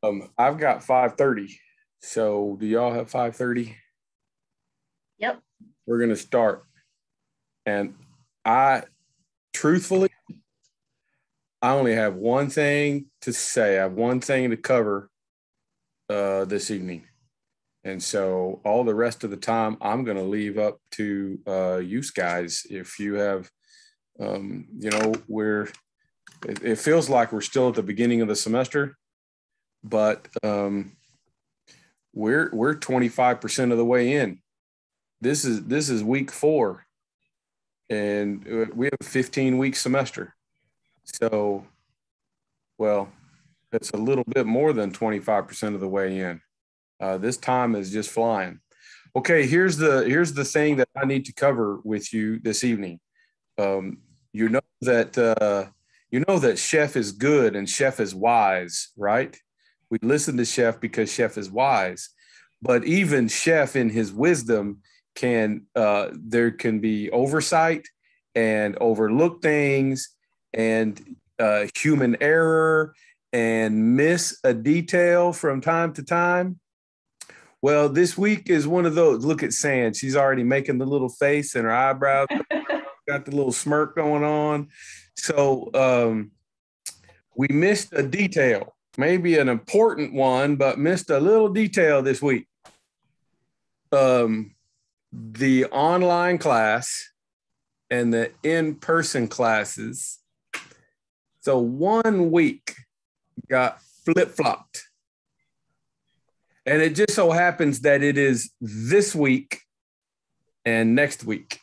I've got 5:30. So do y'all have 5:30? Yep. We're going to start. And I truthfully, I only have one thing to say. I have one thing to cover this evening. And so all the rest of the time, I'm going to leave up to you guys. If you have, it feels like we're still at the beginning of the semester, but we're 25% of the way in. This is week 4, and we have a 15-week semester. So, well, it's a little bit more than 25% of the way in. This time is just flying. Okay, here's the thing that I need to cover with you this evening. You know that Chef is good and Chef is wise, right? We listen to Chef because Chef is wise, but even Chef in his wisdom there can be oversight and overlook things and human error and miss a detail from time to time. Well, this week is one of those. Look at Sand. She's already making the little face and her eyebrows got the little smirk going on. So we missed a detail, maybe an important one, but missed a little detail this week. The online class and the in-person classes. So 1 week got flip-flopped. And it just so happens that it is this week and next week.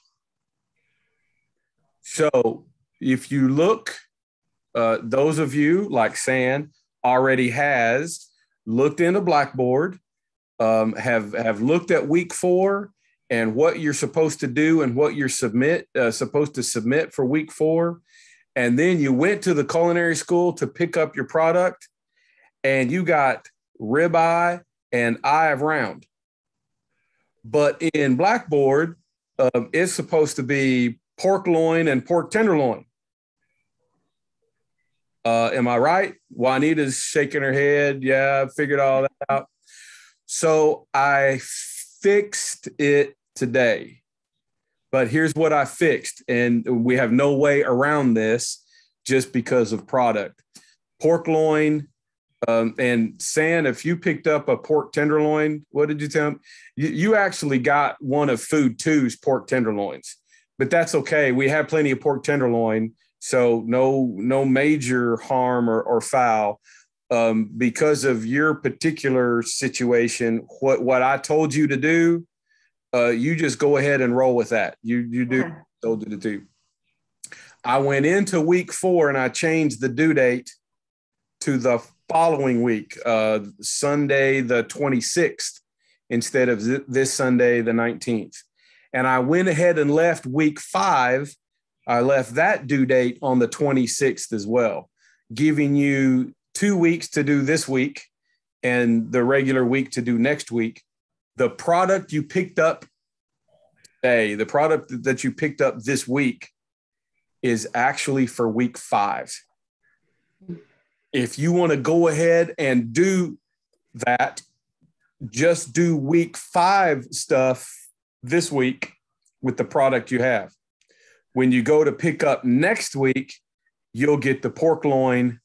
So if you look, those of you like San already has looked into Blackboard, have looked at week 4 and what you're supposed to do and what you're supposed to submit for week 4. And then you went to the culinary school to pick up your product and you got ribeye and eye of round. But in Blackboard, it's supposed to be pork loin and pork tenderloin. Am I right? Juanita's shaking her head. Yeah, I figured all that out. So I fixed it today. But here's what I fixed. And we have no way around this just because of product. Pork loin. And San, if you picked up a pork tenderloin, what did you tell him? You actually got one of Food 2's pork tenderloins, but that's okay. We have plenty of pork tenderloin, so no major harm or foul. Because of your particular situation, what I told you to do, you just go ahead and roll with that. You do what I told you to do. I went into week 4 and I changed the due date to the following week, Sunday the 26th, instead of this Sunday the 19th. And I went ahead and left week 5. I left that due date on the 26th as well, giving you 2 weeks to do this week and the regular week to do next week. The product you picked up today, the product that you picked up this week is actually for week 5. If you want to go ahead and do that, just do week 5 stuff this week with the product you have. When you go to pick up next week, you'll get the pork loin.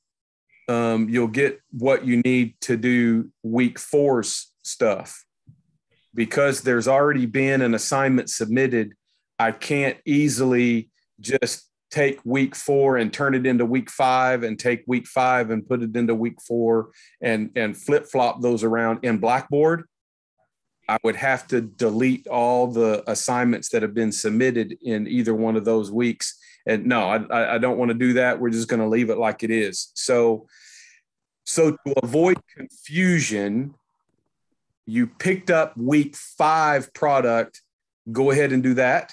You'll get what you need to do week 4's stuff. Because there's already been an assignment submitted, I can't easily just take week 4 and turn it into week 5 and take week 5 and put it into week 4 and flip-flop those around in Blackboard. I would have to delete all the assignments that have been submitted in either one of those weeks. And no, I don't want to do that. We're just going to leave it like it is. So to avoid confusion, you picked up week 5 product, go ahead and do that.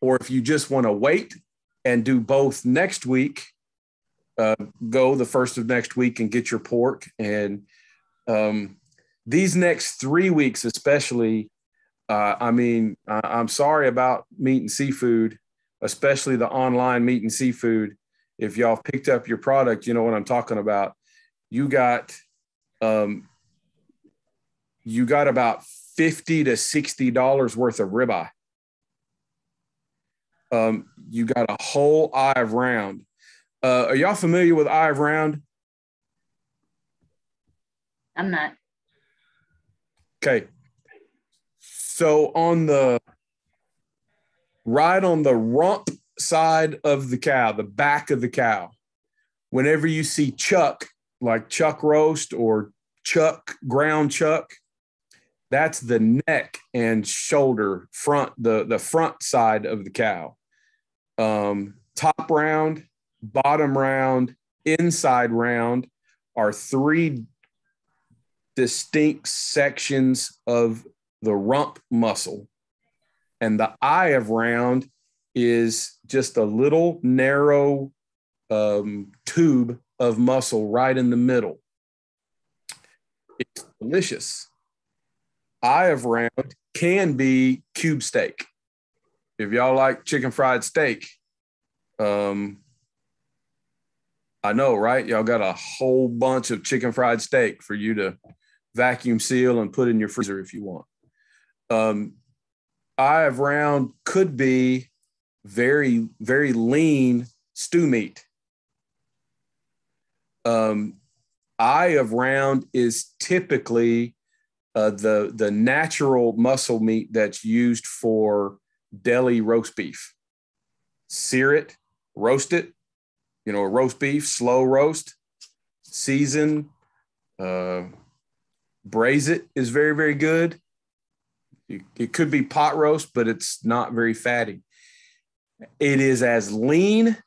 Or if you just want to wait and do both next week, go the first of next week and get your pork. And these next 3 weeks especially, I'm sorry about meat and seafood, especially the online meat and seafood. If y'all picked up your product, you know what I'm talking about. You got You got about $50 to $60 worth of ribeye. You got a whole eye of round. Are y'all familiar with eye of round? I'm not. Okay. So right on the rump side of the cow, the back of the cow, whenever you see chuck, like chuck roast or chuck, ground chuck, that's the neck and shoulder front, the front side of the cow. Top round, bottom round, inside round are three distinct sections of the rump muscle. And the eye of round is just a little narrow tube of muscle right in the middle. It's delicious. Eye of round can be cube steak. If y'all like chicken fried steak, I know, right? Y'all got a whole bunch of chicken fried steak for you to vacuum seal and put in your freezer if you want. Eye of round could be very, very lean stew meat. Eye of round is typically the natural muscle meat that's used for deli roast beef. Sear it, roast it, a roast beef, slow roast, season, braise it is very, very good. It could be pot roast, but it's not very fatty. It is as lean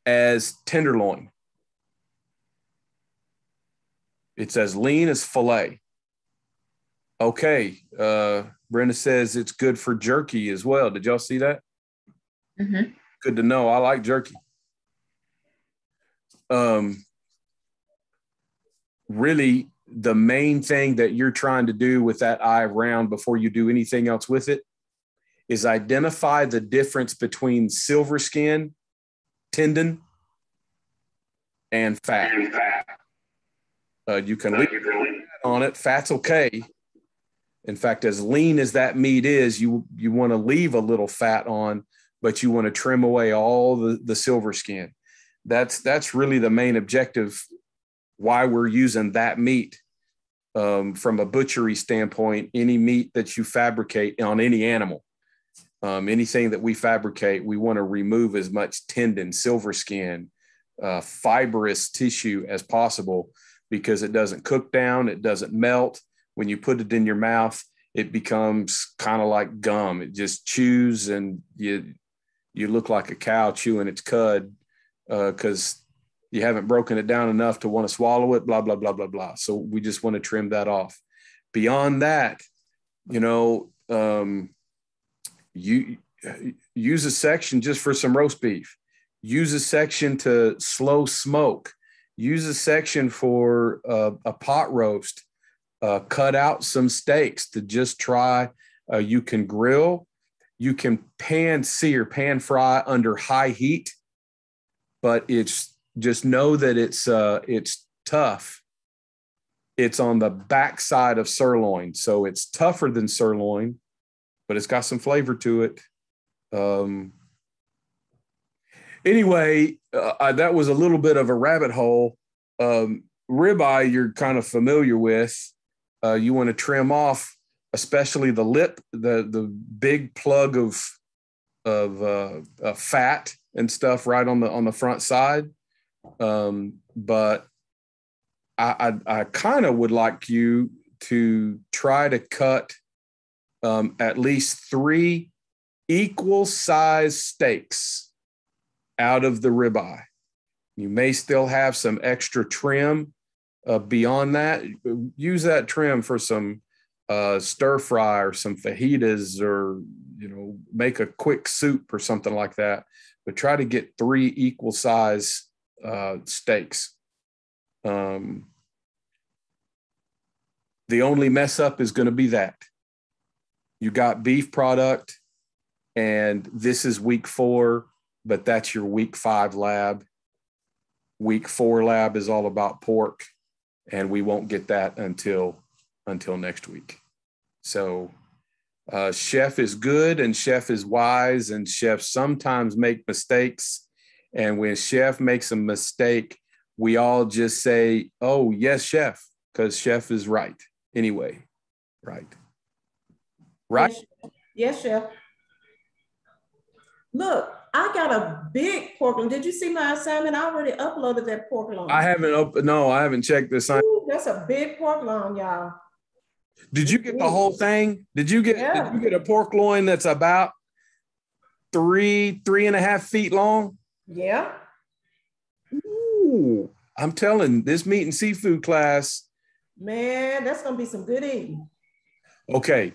as tenderloin. It's as lean as filet. Okay. Brenda says it's good for jerky as well. Did y'all see that? Mm-hmm. Good to know. I like jerky. Really, the main thing that you're trying to do with that eye round before you do anything else with it is identify the difference between silver skin, tendon, and fat. You can leave on it. Fat's okay. In fact, as lean as that meat is, you want to leave a little fat on, but you want to trim away all the silver skin. That's really the main objective why we're using that meat. From a butchery standpoint, any meat that you fabricate on any animal, anything that we fabricate, we want to remove as much tendon, silver skin, fibrous tissue as possible, because it doesn't cook down, it doesn't melt. When you put it in your mouth, it becomes kind of like gum. It just chews, and you look like a cow chewing its cud because you haven't broken it down enough to want to swallow it, blah, blah, blah, blah, blah. So we just want to trim that off. Beyond that, you use a section just for some roast beef. Use a section to slow smoke. Use a section for a pot roast. Cut out some steaks to just try. You can grill. You can pan fry under high heat, but it's just know that it's tough. It's on the backside of sirloin, so it's tougher than sirloin, but it's got some flavor to it. Anyway, that was a little bit of a rabbit hole. Ribeye, you're kind of familiar with. You want to trim off, especially the lip, the big plug of fat and stuff right on the front side. But I kind of would like you to try to cut at least 3 equal size steaks out of the ribeye. You may still have some extra trim beyond that. Use that trim for some stir fry or some fajitas, or make a quick soup or something like that. But try to get 3 equal size steaks. The only mess up is going to be that you got beef product, and this is week 4, but that's your week 5 lab. Week 4 lab is all about pork, and we won't get that until next week. So chef is good and chef is wise, and chefs sometimes make mistakes. And when chef makes a mistake, we all just say, oh, yes, chef, because chef is right anyway. Right. Right. Yes, chef. Look, I got a big pork loin. Did you see my assignment? I already uploaded that pork loin. I haven't checked the assignment. Ooh, that's a big pork loin, y'all. Did you get the whole thing? Did you get a pork loin that's about 3.5 feet long? Yeah. Ooh, I'm telling this meat and seafood class. Man, that's gonna be some good eating. Okay.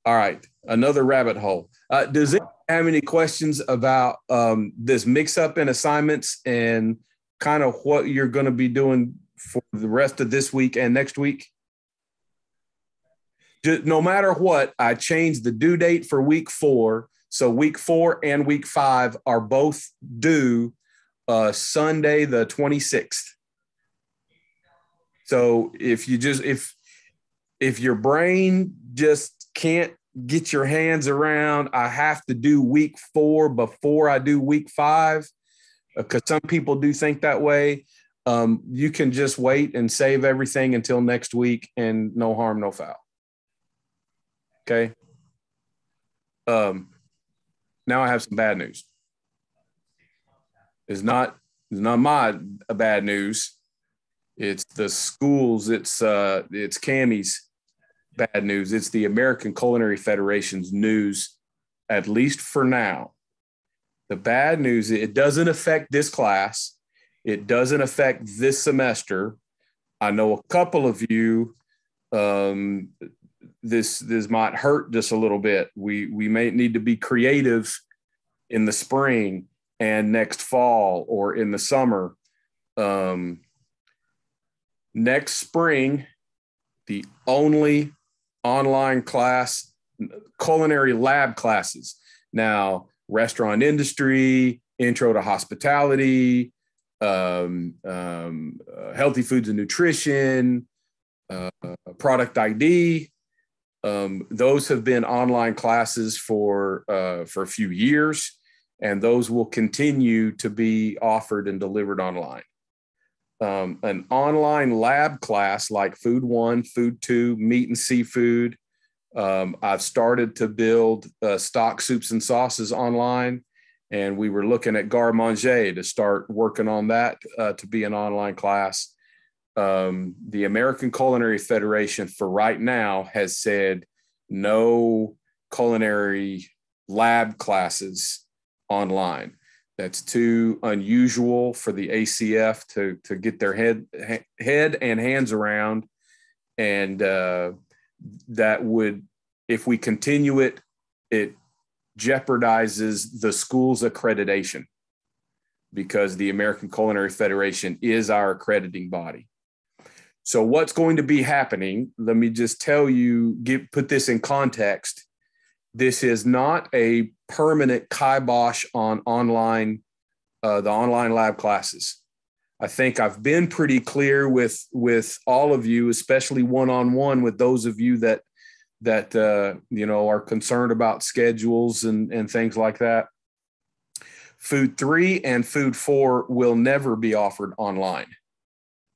All right. Another rabbit hole. Does it have any questions about this mix up in assignments and kind of what you're going to be doing for the rest of this week and next week? No matter what, I changed the due date for week 4. So week 4 and week 5 are both due Sunday, the 26th. So if your brain just can't get your hands around, I have to do week 4 before I do week 5, because some people do think that way. You can just wait and save everything until next week, and no harm, no foul. Okay. Now I have some bad news. It's not my bad news. It's the schools. It's Cammie's bad news. It's the American Culinary Federation's news, at least for now. The bad news, it doesn't affect this class. It doesn't affect this semester. I know a couple of you, this might hurt just a little bit. We may need to be creative in the spring and next fall or in the summer. Next spring, the only online class, culinary lab classes. Now, restaurant industry, intro to hospitality, healthy foods and nutrition, product ID. Those have been online classes for a few years, and those will continue to be offered and delivered online. An online lab class like Food 1, Food 2, meat and seafood. I've started to build stock soups and sauces online, and we were looking at garde manger to start working on that to be an online class. The American Culinary Federation for right now has said no culinary lab classes online. That's too unusual for the ACF to get their head and hands around. And that would, if we continue it, it jeopardizes the school's accreditation, because the American Culinary Federation is our accrediting body. So what's going to be happening, let me just tell you, put this in context. This is not a permanent kibosh on the online lab classes. I think I've been pretty clear with all of you, especially one-on-one with those of you that are concerned about schedules and things like that. Food 3 and Food 4 will never be offered online.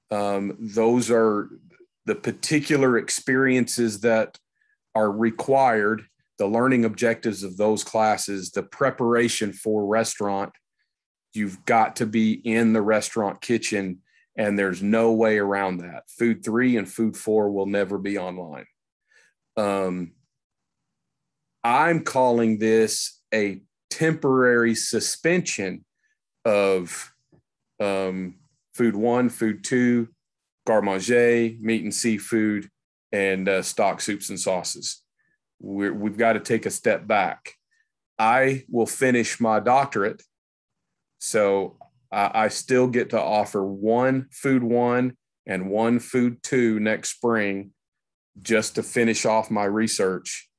Those are the particular experiences that are required, the learning objectives of those classes, the preparation for restaurant. You've got to be in the restaurant kitchen, and there's no way around that. Food 3 and Food 4 will never be online. I'm calling this a temporary suspension of Food 1, Food 2, garde manger, meat and seafood, and stock soups and sauces. We've got to take a step back. I will finish my doctorate, so I still get to offer 1 Food 1 and 1 Food 2 next spring, just to finish off my research.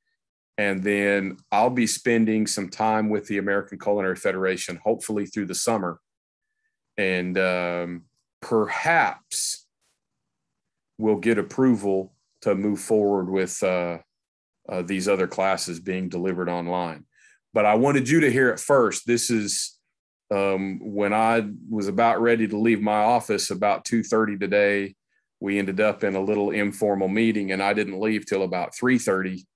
And then I'll be spending some time with the American Culinary Federation, hopefully through the summer. And perhaps we'll get approval to move forward with these other classes being delivered online. But I wanted you to hear it first. This is when I was about ready to leave my office about 2:30 today. We ended up in a little informal meeting, and I didn't leave till about 3:30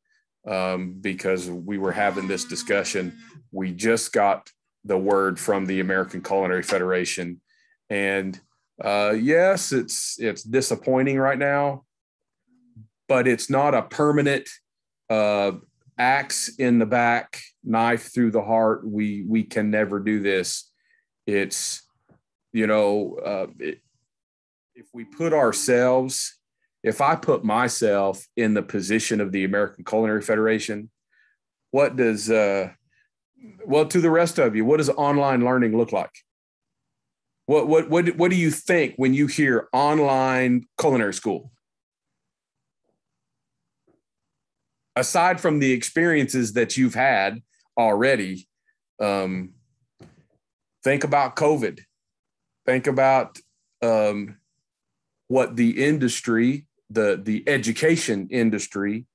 because we were having this discussion. We just got the word from the American Culinary Federation, and yes, it's disappointing right now, but it's not a permanent axe in the back, knife through the heart. We can never do this. It's, if we put ourselves, if I put myself in the position of the American Culinary Federation, what does, well, to the rest of you, what does online learning look like? What do you think when you hear online culinary school? Aside from the experiences that you've had already, think about COVID. Think about what the industry, the education industry,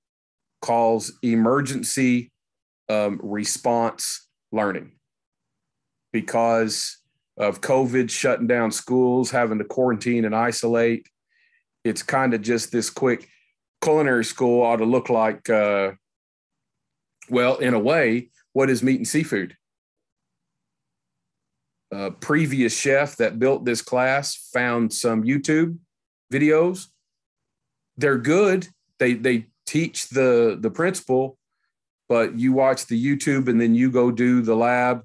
calls emergency response learning. Because of COVID shutting down schools, having to quarantine and isolate, it's kind of just this quick. Culinary school ought to look like, well, in a way, what is meat and seafood? A previous chef that built this class found some YouTube videos. They're good. They teach the principle, but you watch the YouTube and then you go do the lab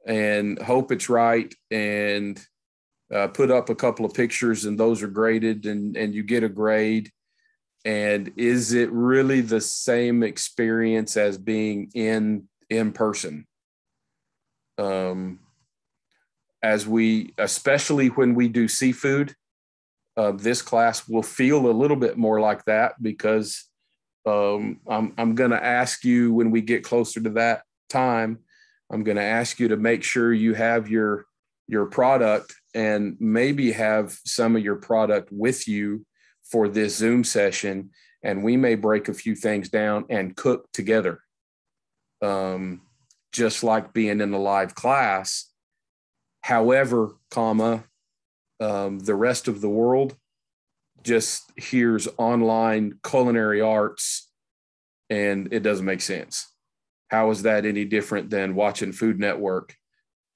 and hope it's right and put up a couple of pictures, and those are graded and you get a grade. And is it really the same experience as being in person? Especially when we do seafood, this class will feel a little bit more like that, because I'm going to ask you, when we get closer to that time, I'm going to ask you to make sure you have your product, and maybe have some of your product with you for this Zoom session, and we may break a few things down and cook together. Just like being in a live class. However, the rest of the world just hears online culinary arts and it doesn't make sense. How is that any different than watching Food Network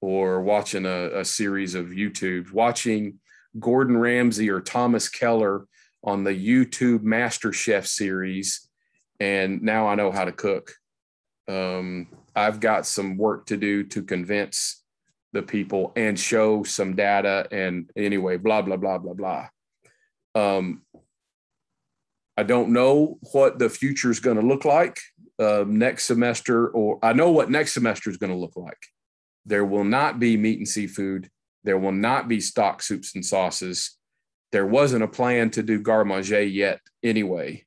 or watching a series of YouTube, watching Gordon Ramsay or Thomas Keller on the YouTube Master Chef series, and now I know how to cook. I've got some work to do to convince the people and show some data, and anyway, blah, blah, blah, blah, blah. I don't know what the future is going to look like next semester, or I know what next semester is going to look like. There will not be meat and seafood. There will not be stock soups and sauces. There wasn't a plan to do garde manger yet anyway.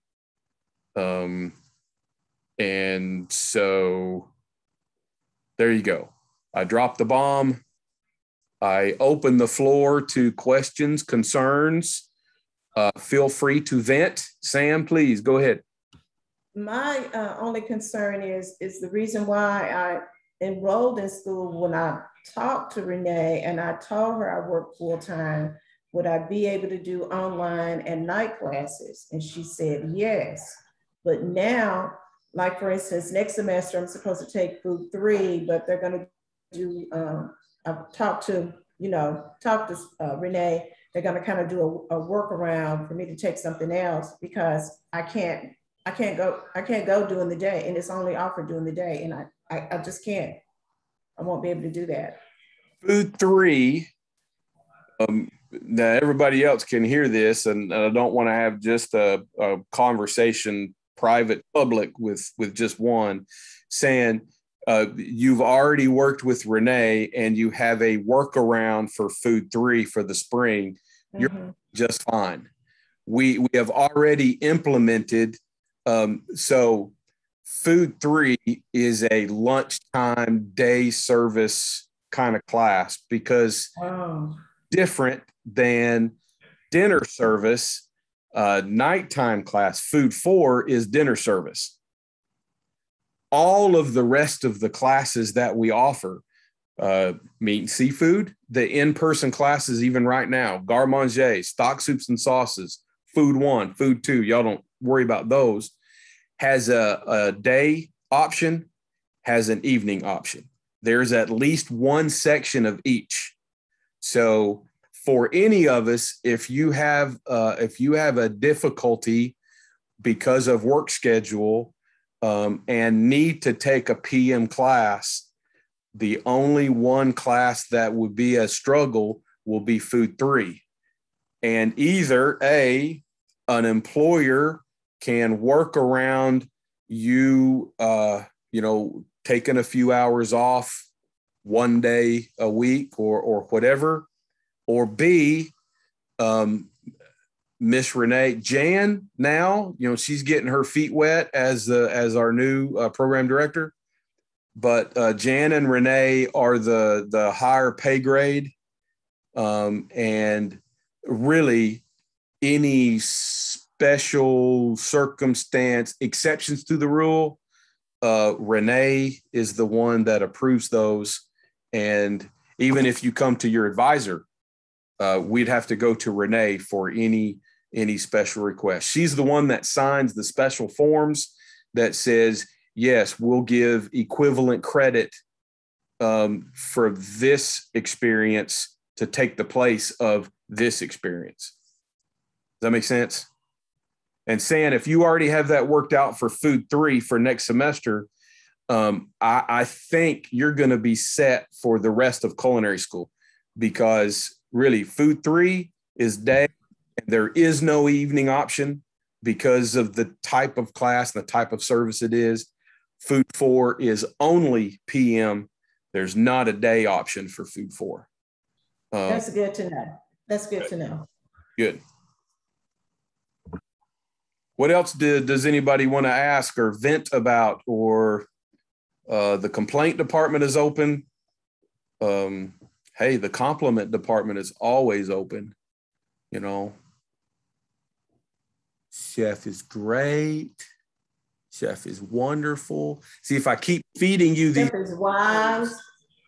And so there you go. I dropped the bomb. I open the floor to questions, concerns. Feel free to vent. Sam, please go ahead. My only concern is the reason why I enrolled in school. When I talked to Renee and I told her I work full-time, would I be able to do online and night classes? And she said yes. But now, like for instance, next semester I'm supposed to take Food 3, but they're going to do, I've talked to Renee. They're going to kind of do a workaround for me to take something else, because I can't go during the day, and it's only offered during the day, and I just can't. I won't be able to do that. Food 3. Now everybody else can hear this, and I don't want to have just a conversation, private, public, with just one, saying you've already worked with Renee and you have a workaround for Food 3 for the spring. You're just fine. We have already implemented. So Food 3 is a lunchtime day service kind of class, because different than dinner service. Nighttime class, food 4, is dinner service. All of the rest of the classes that we offer, meat and seafood, the in-person classes, even right now, garde manger, stock soups and sauces, food 1, food 2, y'all don't worry about those, has a day option, has an evening option. There's at least one section of each. So for any of us, if you have a difficulty because of work schedule and need to take a PM class, the only one class that would be a struggle will be food 3. And either an employer can work around you, taking a few hours off one day a week or whatever, or B, Miss Renee, Jan now, she's getting her feet wet as our new program director. But Jan and Renee are the higher pay grade. And really any special circumstance, exceptions to the rule, Renee is the one that approves those. And even if you come to your advisor, we'd have to go to Renee for any special request. She's the one that signs the special forms that says, yes, we'll give equivalent credit for this experience to take the place of this experience. Does that make sense? And San, if you already have that worked out for food 3 for next semester, I think you're going to be set for the rest of culinary school, because really food 3 is day and there is no evening option because of the type of class and the type of service it is. Food 4 is only PM. There's not a day option for food 4. That's good to know. That's good to know. Good. What else does anybody want to ask or vent about? Or the complaint department is open. Hey, the compliment department is always open. Chef is great. Chef is wonderful. See, if I keep feeding you these. Chef is wise.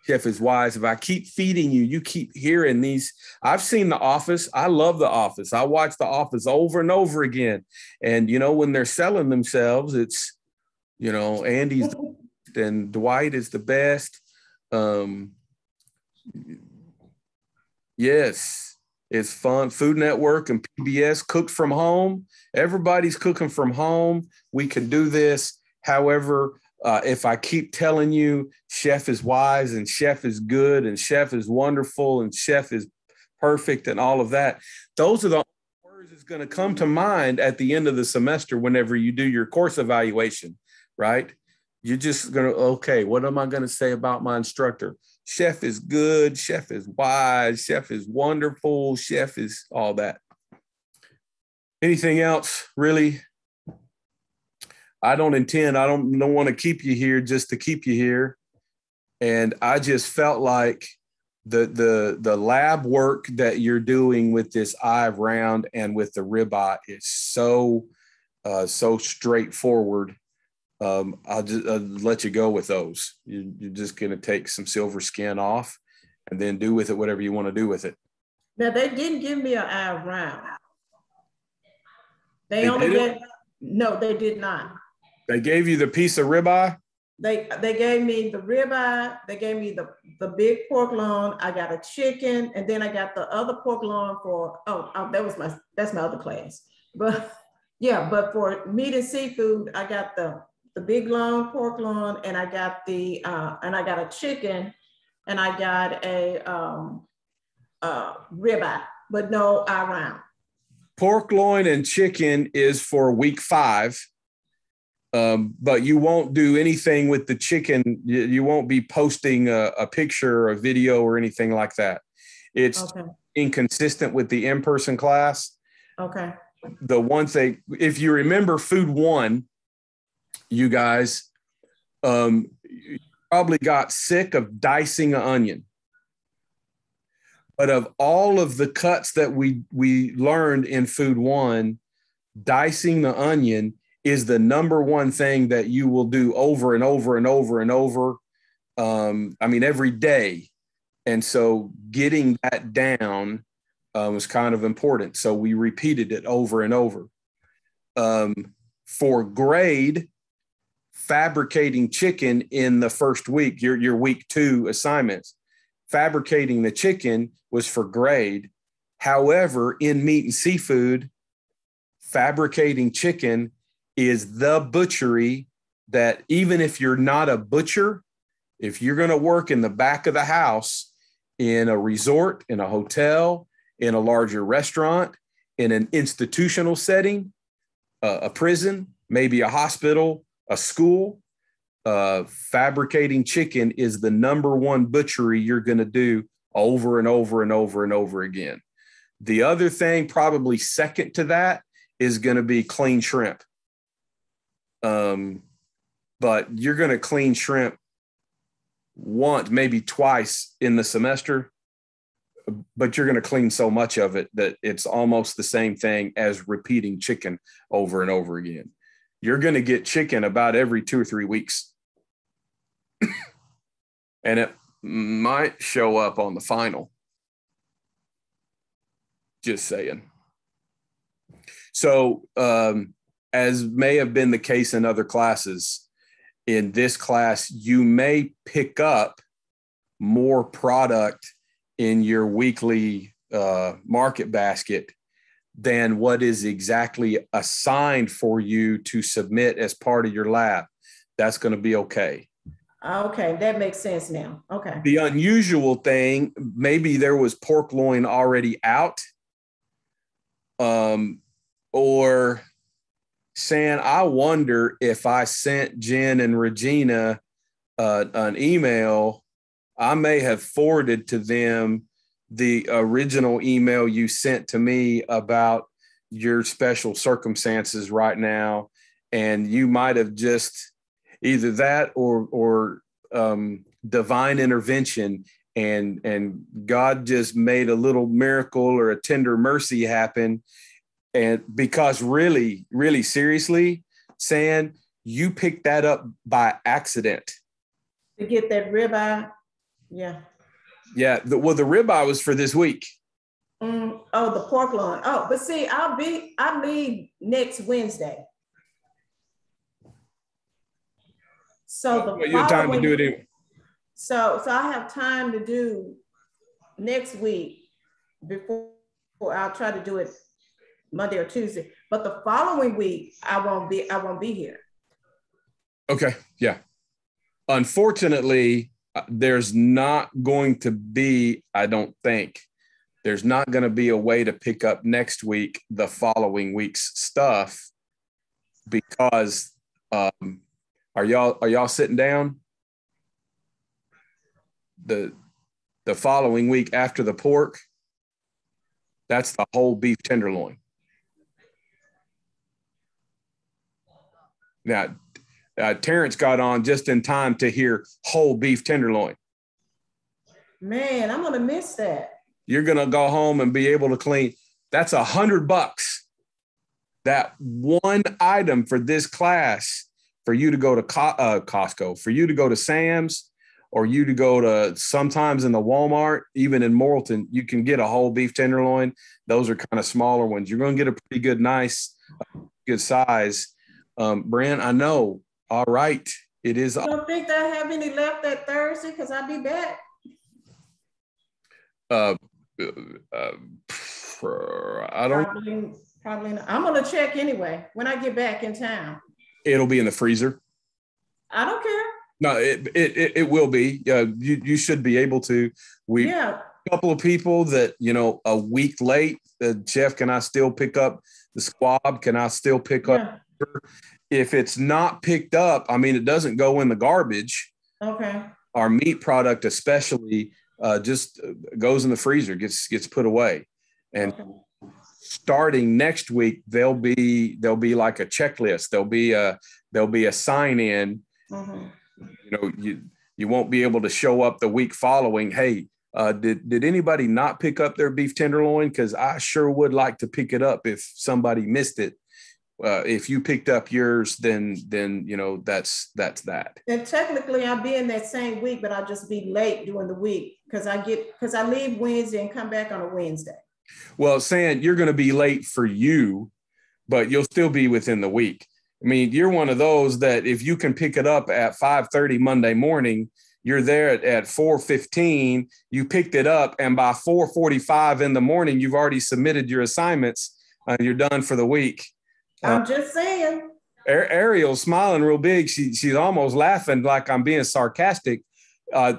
Chef is wise. If I keep feeding you, you keep hearing these. I've seen The Office. I love The Office. I watch The Office over and over again. And, when they're selling themselves, it's, Andy's and Dwight is the best. Yes, it's fun. Food Network and PBS, cooked from home. Everybody's cooking from home. We can do this. However, if I keep telling you chef is wise and chef is good and chef is wonderful and chef is perfect and all of that, those are the words that's going to come to mind at the end of the semester whenever you do your course evaluation, right? You're just going to, okay, what am I going to say about my instructor? Chef is good, chef is wise, chef is wonderful, chef is all that. Anything else, really? I don't want to keep you here just to keep you here. And I just felt like the lab work that you're doing with this eye round and with the ribeye is so straightforward. I'll just let you go with those. You're just going to take some silver skin off and then do with it whatever you want to do with it. Now, they didn't give me an eye round. No, they did not. They gave you the piece of ribeye? They gave me the ribeye. They gave me the big pork loin. I got a chicken, and then I got the other pork loin for, that's my other class. But yeah, but for meat and seafood, I got the big long pork loin, and I got a chicken, and I got a ribeye, but no eye round. Pork loin and chicken is for week 5. But you won't do anything with the chicken. You won't be posting a picture or a video or anything like that. It's inconsistent with the in-person class. Okay. The one thing, if you remember food 1, you guys probably got sick of dicing an onion. But of all of the cuts that we learned in food 1, dicing the onion is the number one thing that you will do over and over and over and over. Every day. And so getting that down was kind of important. So we repeated it over and over. For grade, fabricating chicken in the first week, your week 2 assignments, fabricating the chicken was for grade. However, in meat and seafood, fabricating chicken is the butchery that even if you're not a butcher, if you're going to work in the back of the house, in a resort, in a hotel, in a larger restaurant, in an institutional setting, a prison, maybe a hospital, a school, fabricating chicken is the number one butchery you're going to do over and over and over and over again. The other thing, probably second to that, is going to be clean shrimp. But you're going to clean shrimp once, maybe twice in the semester, but you're going to clean so much of it that it's almost the same thing as repeating chicken over and over again. You're going to get chicken about every 2 or 3 weeks. And it might show up on the final. Just saying. So, as may have been the case in other classes, in this class, you may pick up more product in your weekly market basket than what is exactly assigned for you to submit as part of your lab. That's going to be okay. Okay, that makes sense now. Okay. The unusual thing, maybe there was pork loin already out, or saying, I wonder if I sent Jen and Regina an email, I may have forwarded to them the original email you sent to me about your special circumstances right now. And you might have just either that or divine intervention and God just made a little miracle or a tender mercy happen. And because really, really seriously, San, you picked that up by accident. To get that ribeye, yeah. Yeah, the ribeye was for this week. Oh, the pork loin. Oh, but see, I leave next Wednesday. So you have time to do it anyway. So I have time to do next week before I'll try to do it Monday or Tuesday. But the following week, I won't be here. Okay, yeah. Unfortunately, there's not going to be, I don't think, there's not going to be a way to pick up next week the following week's stuff because are y'all sitting down? The following week after the pork, that's the whole beef tenderloin. Now, Terrence got on just in time to hear whole beef tenderloin. Man, I'm gonna miss that. You're gonna go home and be able to clean. That's $100. That one item for this class, for you to go to Costco, for you to go to Sam's, or you to go to sometimes in the Walmart, even in Morrilton, you can get a whole beef tenderloin. Those are kind of smaller ones. You're going to get a pretty good, nice, good size. Brent, I know. All right. It is. You don't think that I have any left that Thursday? Because I'll be back. I don't. Probably not. I'm going to check anyway when I get back in town. It'll be in the freezer. I don't care. No, it will be. You should be able to. A couple of people that, a week late, Jeff, can I still pick up the squab? Can I still pick up? If it's not picked up, it doesn't go in the garbage. Okay. Our meat product especially just goes in the freezer, gets put away. And starting next week, there'll be like a checklist. There'll be a sign in. Mm-hmm. You won't be able to show up the week following. Hey, did anybody not pick up their beef tenderloin? Because I sure would like to pick it up if somebody missed it. If you picked up yours, then that's that. And technically I'll be in that same week, but I'll just be late during the week because I leave Wednesday and come back on a Wednesday. Well, saying you're going to be late for you, but you'll still be within the week. I mean, you're one of those that if you can pick it up at 5:30 Monday morning, you're there at 4:15, you picked it up, and by 4:45 in the morning, you've already submitted your assignments. You're done for the week. I'm just saying. Ariel's smiling real big. She's almost laughing like I'm being sarcastic. And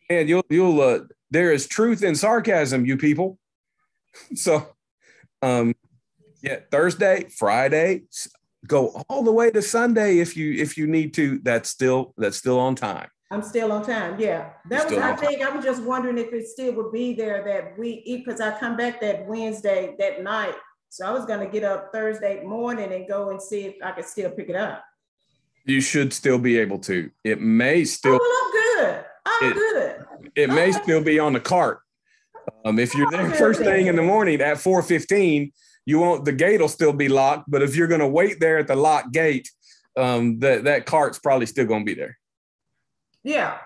you'll there is truth in sarcasm, you people. So, Thursday, Friday, go all the way to Sunday if you need to. That's still on time. I'm still on time. Yeah, I was just wondering if it still would be there that week because I come back that Wednesday that night. So I was going to get up Thursday morning and go and see if I could still pick it up. You should still be able to. It may still. Oh, well, I'm good. It may still be on the cart. If you're there first thing in the morning at 4:15, the gate will still be locked. But if you're going to wait there at the locked gate, that cart's probably still going to be there. Yeah.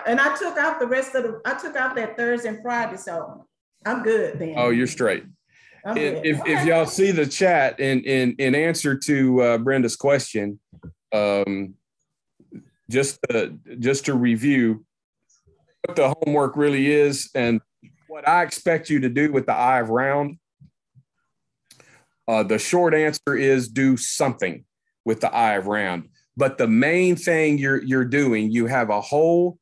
And I took out that Thursday and Friday, so I'm good then. Oh, you're straight. If y'all see the chat in answer to Brenda's question, just to review what the homework really is and what I expect you to do with the eye of round. The short answer is do something with the eye of round. But the main thing you're doing, you have a whole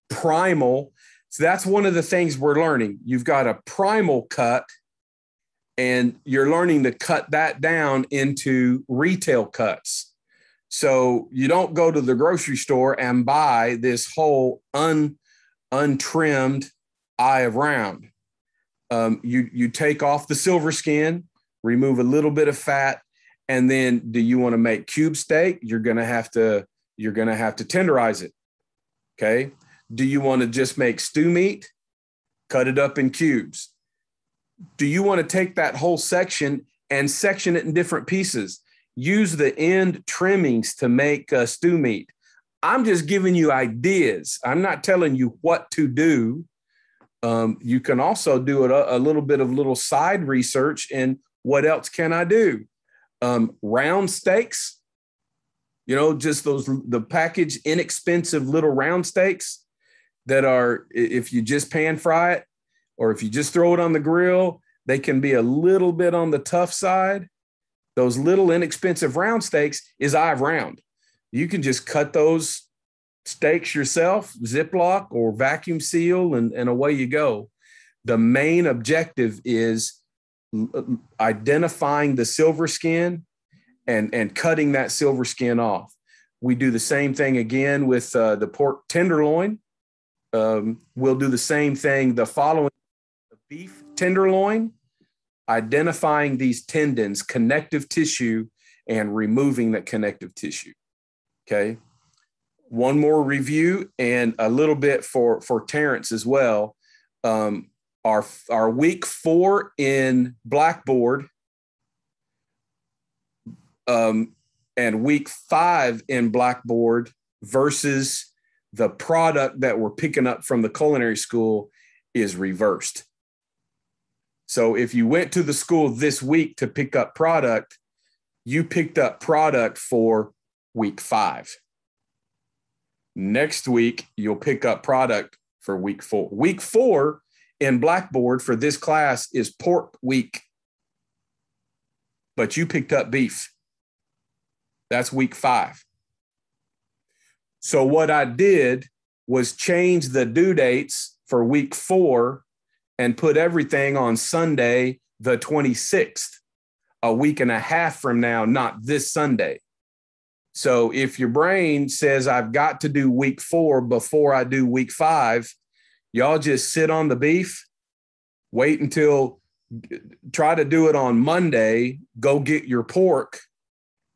primal. So that's one of the things we're learning. You've got a primal cut. And you're learning to cut that down into retail cuts. So you don't go to the grocery store and buy this whole untrimmed eye of round. You take off the silver skin, remove a little bit of fat, and then do you want to make cube steak? You're gonna have to tenderize it. Okay. Do you want to just make stew meat? Cut it up in cubes. Do you want to take that whole section and section it in different pieces? Use the end trimmings to make stew meat. I'm just giving you ideas. I'm not telling you what to do. You can also do a little bit of little side research in what else can I do? Round steaks, just the packaged inexpensive little round steaks that are, if you just pan fry it, or if you just throw it on the grill, they can be a little bit on the tough side. Those little inexpensive round steaks is eye of round. You can just cut those steaks yourself, Ziploc or vacuum seal, and away you go. The main objective is identifying the silver skin and cutting that silver skin off. We do the same thing again with the pork tenderloin. We'll do the same thing the following. Beef tenderloin, identifying these tendons, connective tissue, and removing that connective tissue. Okay. One more review and a little bit for Terrence as well. Our week 4 in Blackboard and week 5 in Blackboard versus the product that we're picking up from the culinary school is reversed. So if you went to the school this week to pick up product, you picked up product for week 5. Next week, you'll pick up product for week 4. Week 4 in Blackboard for this class is pork week, but you picked up beef. That's week 5. So what I did was change the due dates for week 4 and put everything on Sunday, the 26th, a week and a half from now, not this Sunday. So if your brain says I've got to do week 4 before I do week 5, y'all just sit on the beef, wait until, try to do it on Monday, go get your pork,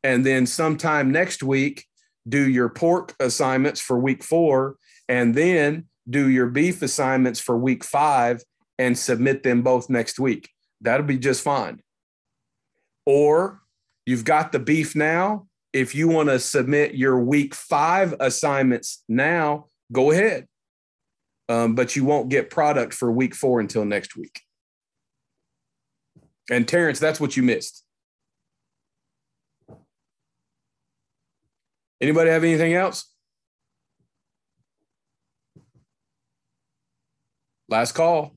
and then sometime next week, do your pork assignments for week 4, and then do your beef assignments for week 5 and submit them both next week. That'll be just fine. Or You've got the beef now. If you want to submit your week 5 assignments now, go ahead. But you won't get product for week 4 until next week. And Terrence, that's what you missed. Anybody have anything else? Last call.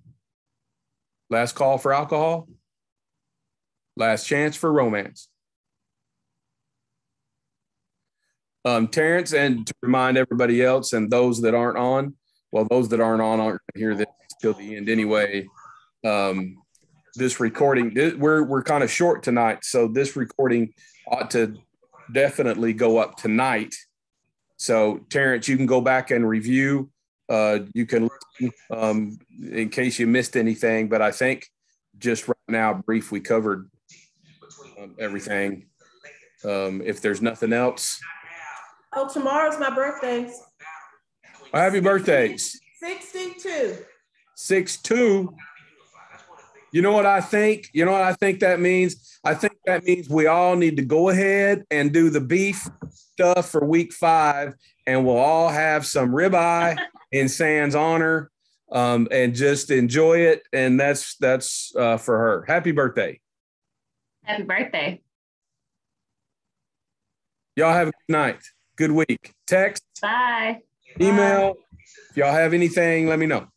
Last call for alcohol. Last chance for romance. Terrence, and to remind everybody else and those that aren't on, well, those that aren't on aren't going to hear this till the end anyway. This recording, we're kind of short tonight, so this recording ought to definitely go up tonight. So, Terrence, you can go back and review. You can listen in case you missed anything, but I think just right now, brief, we covered everything. If there's nothing else. Oh, tomorrow's my birthday. Well, happy birthdays. 62. 6'2". You know what I think? You know what I think that means? I think that means we all need to go ahead and do the beef stuff for week 5, and we'll all have some ribeye in San's honor, and just enjoy it. And that's for her. Happy birthday. Happy birthday. Y'all have a good night. Good week. Text. Bye. Email. If y'all have anything, let me know.